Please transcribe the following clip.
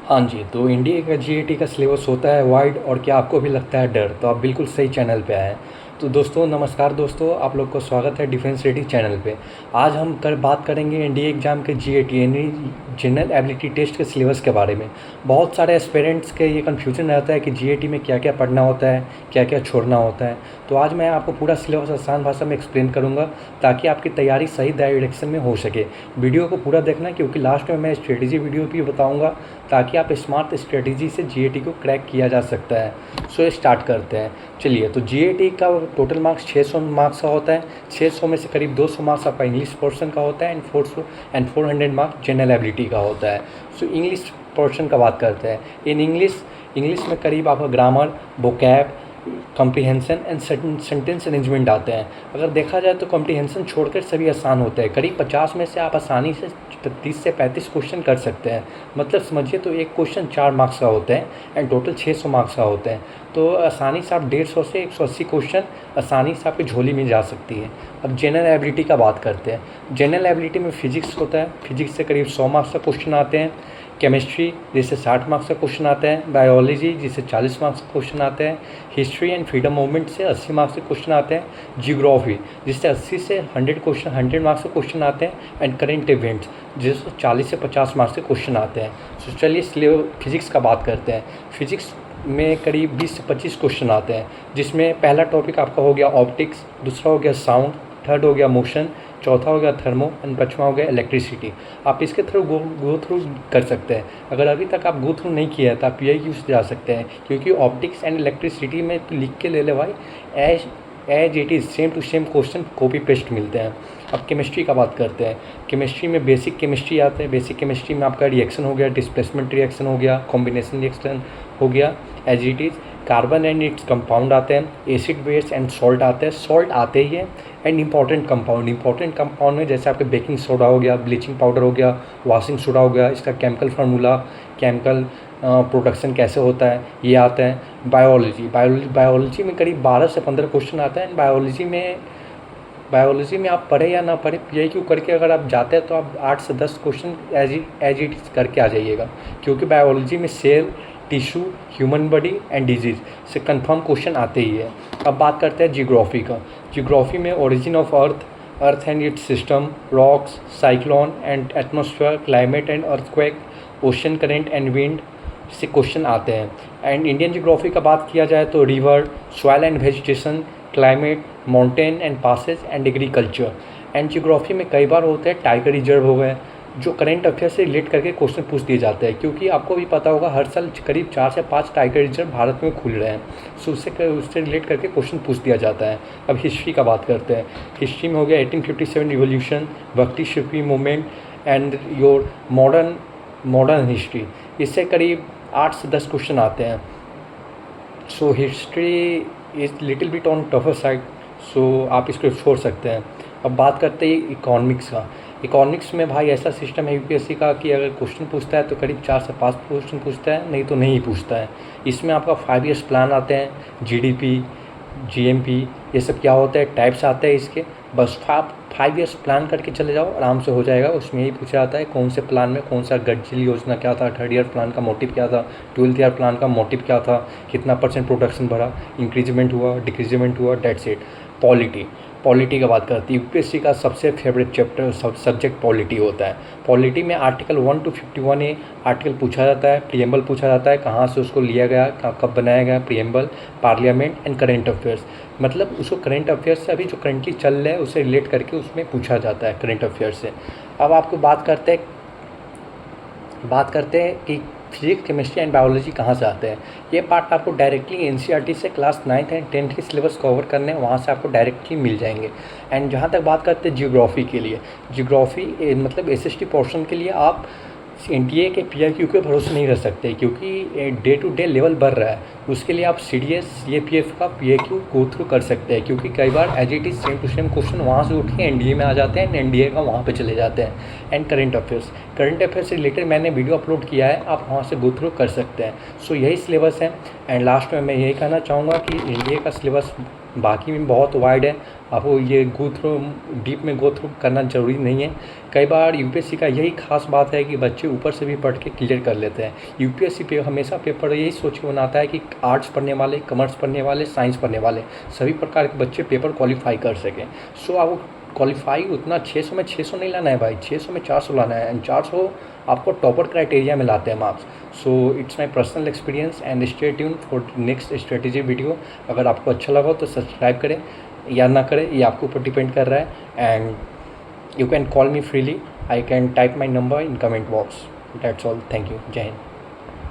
हाँ जी, तो इंडिया का जीएटी का सिलेबस होता है वाइड और क्या आपको भी लगता है डर? तो आप बिल्कुल सही चैनल पे आए हैं। तो दोस्तों नमस्कार दोस्तों, आप लोग को स्वागत है डिफेंस रेडी चैनल पे। आज हम बात करेंगे एनडीए एग्ज़ाम के जीएटी यानी जनरल एबिलिटी टेस्ट के सिलेबस के बारे में। बहुत सारे एस्पिरेंट्स के ये कन्फ्यूजन रहता है कि जीएटी में क्या-क्या पढ़ना होता है, क्या-क्या छोड़ना होता है। तो आज मैं आपको पूरा सिलेबस आसान भाषा में एक्सप्लेन करूँगा ताकि आपकी तैयारी सही डायरेक्शन में हो सके। वीडियो को पूरा देखना क्योंकि लास्ट में मैं स्ट्रेटेजी वीडियो भी बताऊँगा ताकि आप स्मार्ट स्ट्रेटेजी से जीएटी को क्रैक किया जा सकता है। सो स्टार्ट करते हैं। चलिए, तो जीएटी का टोटल मार्क्स 600 मार्क्स का होता है। 600 में से करीब 200 मार्क्स आपका इंग्लिश पोर्शन का होता है एंड 400 मार्क्स जनरल एबिलिटी का होता है। सो इंग्लिश पोर्शन का बात करते हैं। इन इंग्लिश में करीब आपका grammar, vocab, comprehension and sentence arrangement आते हैं। अगर देखा जाए तो कॉम्प्रिहेंशन छोड़कर सभी आसान होते हैं। करीब 50 में से आप आसानी से 30 से 35 क्वेश्चन कर सकते हैं। मतलब समझिए तो एक क्वेश्चन 4 मार्क्स का होते हैं एंड टोटल 600 मार्क्स का होते हैं। तो आसानी से आप 150 से 180 क्वेश्चन आसानी से आपकी झोली में जा सकती है। अब जनरल एबिलिटी का बात करते हैं। जनरल एबिलिटी में फिजिक्स होता है। फिजिक्स से करीब 100 मार्क्स का क्वेश्चन आते हैं। केमिस्ट्री जिससे 60 मार्क्स का क्वेश्चन आता है। बायोलॉजी जिससे 40 मार्क्स का क्वेश्चन आते हैं। हिस्ट्री एंड फ्रीडम मूवमेंट से 80 मार्क्स के क्वेश्चन आते हैं। जियोग्राफी जिससे 80 से 100 मार्क्स के क्वेश्चन आते हैं एंड करेंट इवेंट्स जिससे 40 से 50 मार्क्स के क्वेश्चन आते हैं। तो चलिए इसलिए फिजिक्स का बात करते हैं। फिजिक्स में करीब 20 से 25 क्वेश्चन आते हैं, जिसमें पहला टॉपिक आपका हो गया ऑप्टिक्स, दूसरा हो गया साउंड, थर्ड हो गया मोशन, चौथा हो गया थर्मो एंड पाँचवा हो गया इलेक्ट्रिसिटी। आप इसके थ्रू गो थ्रू कर सकते हैं। अगर अभी तक आप गो थ्रू नहीं किया है तो आप यही यूज जा सकते हैं, क्योंकि ऑप्टिक्स एंड इलेक्ट्रिसिटी में तो लिख के ले ले भाई, as it is same to same question copy paste मिलते हैं। अब केमिस्ट्री का बात करते हैं। केमिस्ट्री में बेसिक केमिस्ट्री आता है। बेसिक केमिस्ट्री में आपका रिएक्शन हो गया, डिस्प्लेसमेंट रिएक्शन हो गया, कॉम्बिनेशन रिएक्शन हो गया, as it is carbon and its compound आते हैं, एसिड बेस एंड सॉल्ट आते हैं। सॉल्ट आते ही है एंड इंपॉर्टेंट कंपाउंड में जैसे आपके बेकिंग सोडा हो गया, ब्लीचिंग पाउडर हो गया, वॉशिंग सोडा हो गया, इसका केमिकल फार्मूला, केमिकल प्रोडक्शन कैसे होता है, ये आता है। बायोलॉजी में करीब 12 से 15 क्वेश्चन आता है। बायोलॉजी में आप पढ़े या ना पढ़े, यही क्यों करके अगर आप जाते हैं तो आप 8 से 10 क्वेश्चन एज इट इज़ करके आ जाइएगा, क्योंकि बायोलॉजी में cell, tissue, human body and disease से कंफर्म क्वेश्चन आते ही है। अब बात करते हैं जियोग्राफी का। जियोग्राफी में origin of earth and it's system, rocks, cyclone and atmosphere, climate and earthquake, ocean current and wind से क्वेश्चन आते हैं। एंड इंडियन जियोग्राफी का बात किया जाए तो river, soil and vegetation, climate, mountain and passes and agriculture. And geography में कई बार होते हैं टाइगर रिजर्व हो गए, जो करंट अफेयर से रिलेट करके क्वेश्चन पूछ दिए जाते हैं, क्योंकि आपको भी पता होगा हर साल करीब 4 से 5 टाइगर रिजर्व भारत में खुल रहे हैं। सो उससे रिलेट करके क्वेश्चन पूछ दिया जाता है। अब हिस्ट्री का बात करते हैं। हिस्ट्री में हो गया 1857 रिवोल्यूशन, भक्ति शिल्पी movement and your modern history. इससे करीब 8 से 10 क्वेश्चन आते हैं। So history is little bit on tougher side, so आप इसको छोड़ सकते हैं। अब बात करते हैं इकोनॉमिक्स का। इकोनॉमिक्स में भाई ऐसा सिस्टम है यूपीएससी का कि अगर क्वेश्चन पूछता है तो करीब 4 से 5 क्वेश्चन पूछता है, नहीं तो नहीं पूछता है। इसमें आपका 5 ईयर्स प्लान आते हैं, जीडीपी, जीएमपी, ये सब क्या होता है, टाइप्स आते हैं इसके। बस 5 ईयर्स प्लान करके चले जाओ, आराम से हो जाएगा। उसमें यही पूछा जाता है कौन से प्लान में कौन सा गडजिल योजना क्या था, 3rd ईयर प्लान का मोटिव क्या था, 12th ईयर प्लान का मोटिव क्या था, कितना % प्रोडक्शन बढ़ा, इंक्रीजमेंट हुआ, डिक्रीजमेंट हुआ, डेट्स इट। पॉलिटी का बात करती है। यूपीएससी का सबसे फेवरेट चैप्टर सब्जेक्ट पॉलिटी होता है। पॉलिटी में आर्टिकल 1 to 51A आर्टिकल पूछा जाता है, प्रीएम्बल पूछा जाता है, कहाँ से उसको लिया गया, कब बनाया गया, preamble, parliament and current affairs. मतलब उसको करेंट अफेयर्स से अभी जो करंटली चल रहा है उससे रिलेट करके उसमें पूछा जाता है करेंट अफेयर्स से। अब आपको बात करते हैं कि फिजिक्स, केमिस्ट्री एंड बायोलॉजी कहाँ से आते हैं। ये पार्ट आपको डायरेक्टली एनसीईआरटी से क्लास 9th एंड 10th के सिलेबस कवर करने हैं, वहाँ से आपको डायरेक्टली मिल जाएंगे। एंड जहाँ तक बात करते हैं जियोग्राफी के लिए, जियोग्राफी मतलब एसएसटी पोर्शन के लिए आप एनटीए के पीआईक्यू के भरोसे नहीं रह सकते, क्योंकि डे टू डे लेवल बढ़ रहा है। उसके लिए आप सीडीएस, सीएपीएफ का पीआईक्यू गो थ्रू कर सकते हैं, क्योंकि कई बार as it is same to same question वहाँ से उठ के एनडीए में आ जाते हैं, एनडीए का वहाँ पे चले जाते हैं। एंड करंट अफेयर्स से रिलेटेड मैंने वीडियो अपलोड किया है, आप वहाँ से गो थ्रू कर सकते हैं। सो यही सिलेबस है। एंड लास्ट में मैं यही कहना चाहूँगा कि एनडीए का सिलेबस बाकी में बहुत वाइड है, आपको ये गो थ्रू डीप में गो थ्रू करना ज़रूरी नहीं है। कई बार यूपीएससी का यही खास बात है कि बच्चे ऊपर से भी पढ़ के क्लियर कर लेते हैं। यूपीएससी पे हमेशा पेपर यही सोच के बनाता है कि आर्ट्स पढ़ने वाले, कॉमर्स पढ़ने वाले, साइंस पढ़ने वाले सभी प्रकार के बच्चे पेपर क्वालिफाई कर सकें। सो आपको क्वालिफाई उतना 600 में 600 नहीं लाना है भाई, 600 में 400 लाना है, एंड 400 आपको टॉपर क्राइटेरिया में लाते हैं marks. So it's my personal experience and stay tune for next strategy video. अगर आपको अच्छा लगा हो तो सब्सक्राइब करें या ना करें, ये आपके ऊपर डिपेंड कर रहा है। And you can call me freely, I can type my number in comment box. That's all, thank you, जय हिंद।